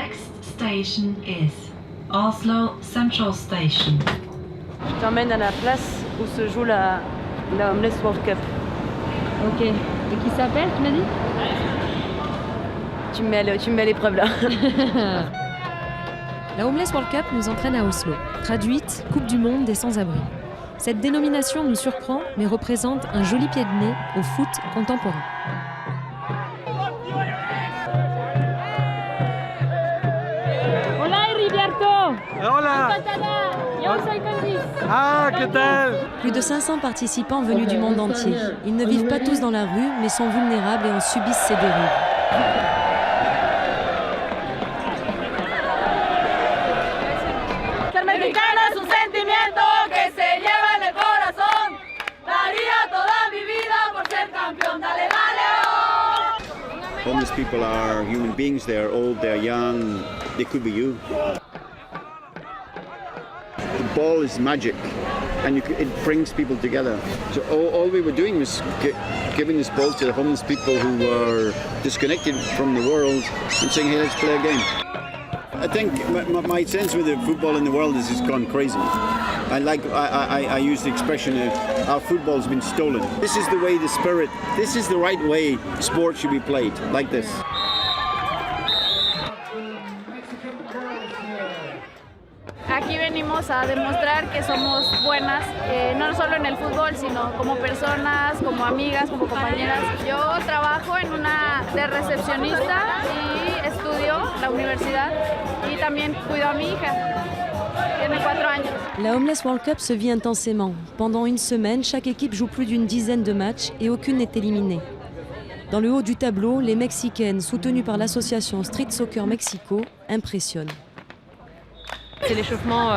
next station is Oslo Central Station. Je t'emmène à la place où se joue la Homeless World Cup. Ok. Et qui s'appelle, tu m'as dit? Tu me mets à l'épreuve là. La Homeless World Cup nous entraîne à Oslo. Traduite, Coupe du Monde des sans-abri. Cette dénomination nous surprend, mais représente un joli pied de nez au foot contemporain. Hola, Heriberto. Hola. Yo soy Candice. Ah, ¿qué tal? Plus de 500 participants venus du monde entier. Ils ne vivent pas tous dans la rue, mais sont vulnérables et en subissent ces dérives. Homeless people are human beings, they're old, they're young, they could be you. The ball is magic and it brings people together. So all we were doing was giving this ball to the homeless people who were disconnected from the world and saying, hey, let's play a game. I think my sense with the football in the world is it's gone crazy. I use the expression our football has been stolen. This is the way the spirit, this is the right way sport should be played, like this. Aquí venimos a demostrar que somos buenas, no solo en el fútbol, sino como personas, como amigas, como compañeras. Yo trabajo en una de recepcionista y estudio la universidad y también cuido a mi hija. Tiene 4 años. La Homeless World Cup se vit intensément. Pendant une semaine, chaque équipe joue plus d'une dizaine de matchs et aucune n'est éliminée. Dans le haut du tableau, les Mexicaines, soutenues par l'association Street Soccer Mexico, impressionnent. C'est l'échauffement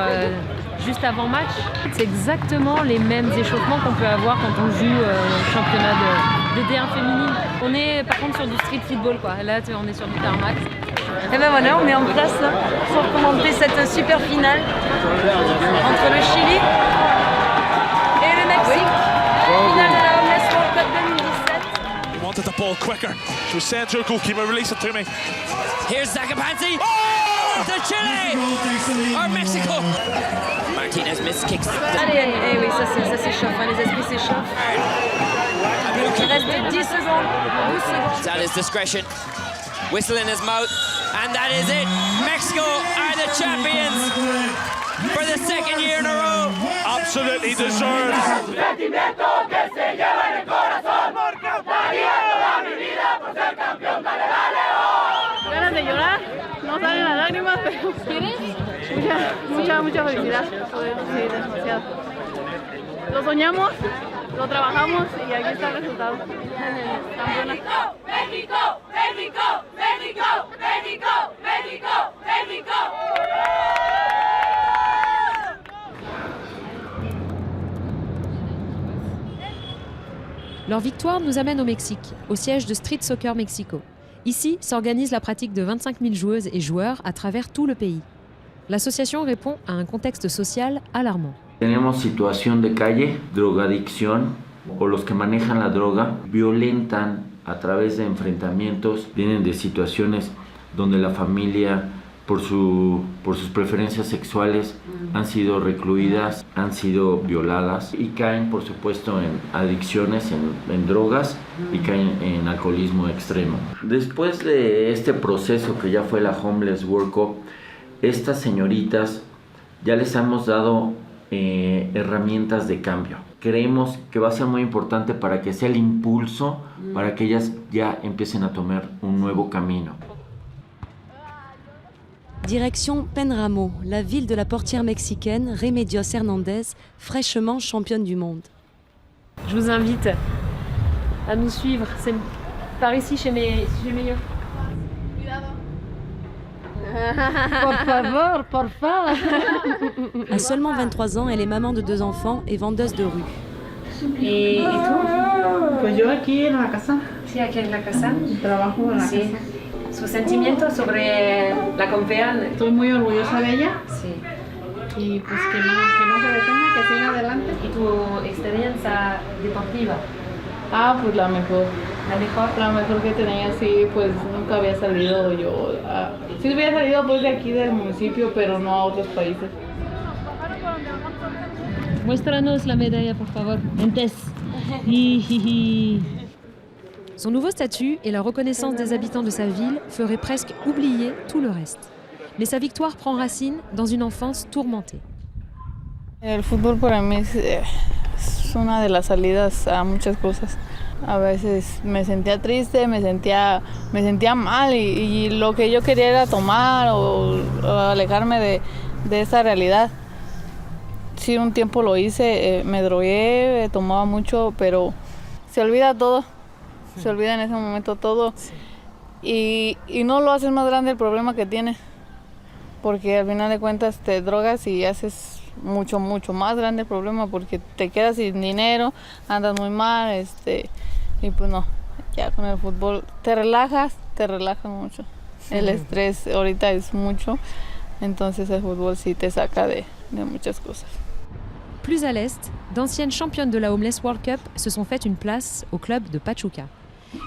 juste avant match. C'est exactement les mêmes échauffements qu'on peut avoir quand on joue au championnat de D1 féminine. On est par contre sur du street football, quoi. Là, on est sur du tarmac. Et ben voilà, on est en place là, pour commenter cette super finale entre le Chili et le Mexique. Finale de la Homeless World Cup 2017. He wanted the ball quicker. To central goalkeeper, release it to me. Here's Zacapanzi. Oh! To Chile! Or Mexico! Martinez miskicks. Allez, eh oui, ça s'échauffe, hein, les esprits s'échauffent. Il reste 10 secondes, 12 secondes. It's at his discretion. Whistle in his mouth. And that is it. Mexico are the champions for the second year in a row. Absolutely deserved. Ganas de llorar, no salen las lágrimas, pero ¿quieres? Mucha felicidad. Sí, demasiado. Lo soñamos, lo trabajamos y aquí está el resultado. Campeona. ¡México! ¡México! ¡México! ¡México! ¡México! ¡México! Leur victoire nous amène au Mexique, au siège de Street Soccer Mexico. Ici s'organise la pratique de 25 000 joueuses et joueurs à travers tout le pays. L'association répond à un contexte social alarmant. Tenemos situación de calle, drogadicción o los que manejan la droga violentan a través de enfrentamientos, vienen de situaciones donde la familia por sus preferencias sexuales han sido recluidas, han sido violadas y caen por supuesto en adicciones, en drogas y caen en alcoholismo extremo. Después de este proceso que ya fue la Homeless World Cup, estas señoritas ya les hemos dado herramientas de cambio. Creemos que va a ser muy importante para que sea el impulso para que ellas ya empiecen a tomar un nuevo camino. Direction Penramo, la ville de la portière mexicaine Remedios Hernandez, fraîchement championne du monde. Je vous invite à nous suivre. C'est par ici chez mes Por favor, por favor. À seulement 23 ans, elle est maman de 2 enfants et vendeuse de rue. ¿Y tú? Pues yo aquí en la casa. Sí, aquí en la casa. Trabajo en la Sí. casa. ¿Sus sentimientos sobre la campeona? Estoy muy orgullosa de ella Sí. y pues que no se detenga, que siga adelante. ¿Y tu experiencia deportiva? Ah, pues la mejor. La mejor que tenía, sí, pues nunca había salido yo. Sí había salido pues de aquí del municipio, pero no a otros países. Muéstranos la médaille, por favor. Entes. Son nouveau statut et la reconnaissance des habitants de sa ville feraient presque oublier tout le reste. Mais sa victoire prend racine dans une enfance tourmentée. El fútbol para mí es una de las salidas a muchas cosas. A veces me sentía triste, me sentía mal y lo que yo quería era tomar o alejarme de esa realidad. Sí, un tiempo lo hice, me drogué, tomaba mucho, pero se olvida todo. Se olvida en ese momento todo y no lo haces más grande el problema que tienes, porque al final de cuentas te drogas y haces mucho más grande el problema porque te quedas sin dinero, andas muy mal, y pues no, ya con el fútbol te relajas mucho. El estrés ahorita es mucho, entonces el fútbol sí te saca de muchas cosas. Plus à l'est, d'anciennes championnes de la Homeless World Cup se sont fait une place au club de Pachuca.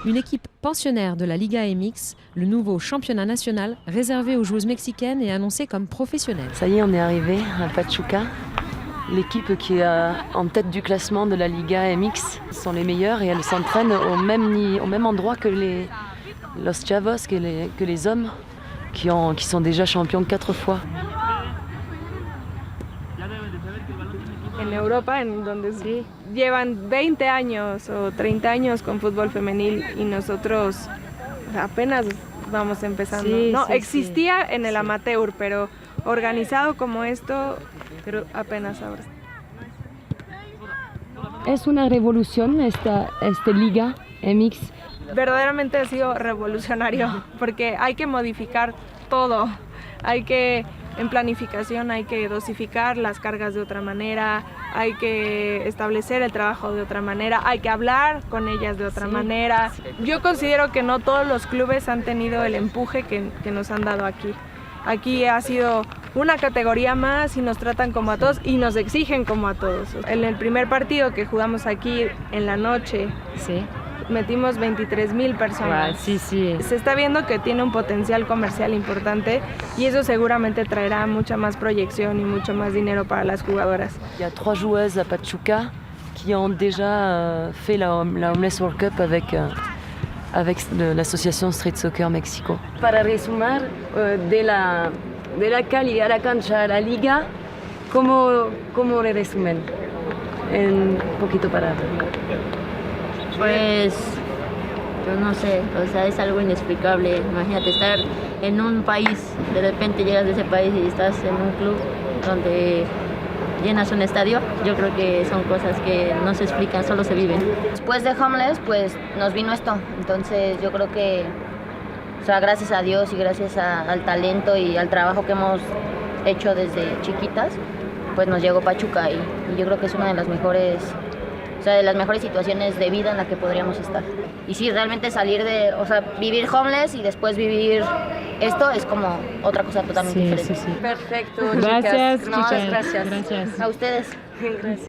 Une équipe pensionnaire de la Liga MX, le nouveau championnat national réservé aux joueuses mexicaines et annoncé comme professionnelle. Ça y est, on est arrivé à Pachuca. L'équipe qui est en tête du classement de la Liga MX sont les meilleures et elles s'entraînent au même endroit que los Chavos, que les hommes qui sont déjà champions 4 fois. En Europa, en donde sí llevan 20 años o 30 años con fútbol femenil y nosotros apenas vamos empezando. Sí, no, sí, existía sí, en el amateur, pero organizado como esto, pero apenas ahora. Es una revolución esta Liga MX. Verdaderamente ha sido revolucionario porque hay que modificar todo. En planificación hay que dosificar las cargas de otra manera, hay que establecer el trabajo de otra manera, hay que hablar con ellas de otra manera. Yo considero que no todos los clubes han tenido el empuje que nos han dado aquí. Aquí ha sido una categoría más y nos tratan como a todos y nos exigen como a todos. En el primer partido que jugamos aquí en la noche, metimos 23,000 personas. Sí. Se está viendo que tiene un potencial comercial importante y eso seguramente traerá mucha más proyección y mucho más dinero para las jugadoras. Il y a 3 joueuses à Pachuca qui ont déjà fait la Homeless World Cup avec l'association Street Soccer Mexico. Para resumir, de la calle a la cancha a la liga, ¿cómo le resumen? En un poquito para... Pues, yo no sé, o sea, es algo inexplicable. Imagínate estar en un país, de repente llegas de ese país y estás en un club donde llenas un estadio. Yo creo que son cosas que no se explican, solo se viven. Después de Homeless, pues nos vino esto. Entonces yo creo que, o sea, gracias a Dios y gracias al talento y al trabajo que hemos hecho desde chiquitas, pues nos llegó Pachuca y yo creo que es una de las mejores... O sea, de las mejores situaciones de vida en la que podríamos estar. Y sí, realmente salir vivir homeless y después vivir esto es como otra cosa totalmente diferente. Sí. Perfecto, Gracias, chicas. chicas. Gracias. A ustedes. Gracias.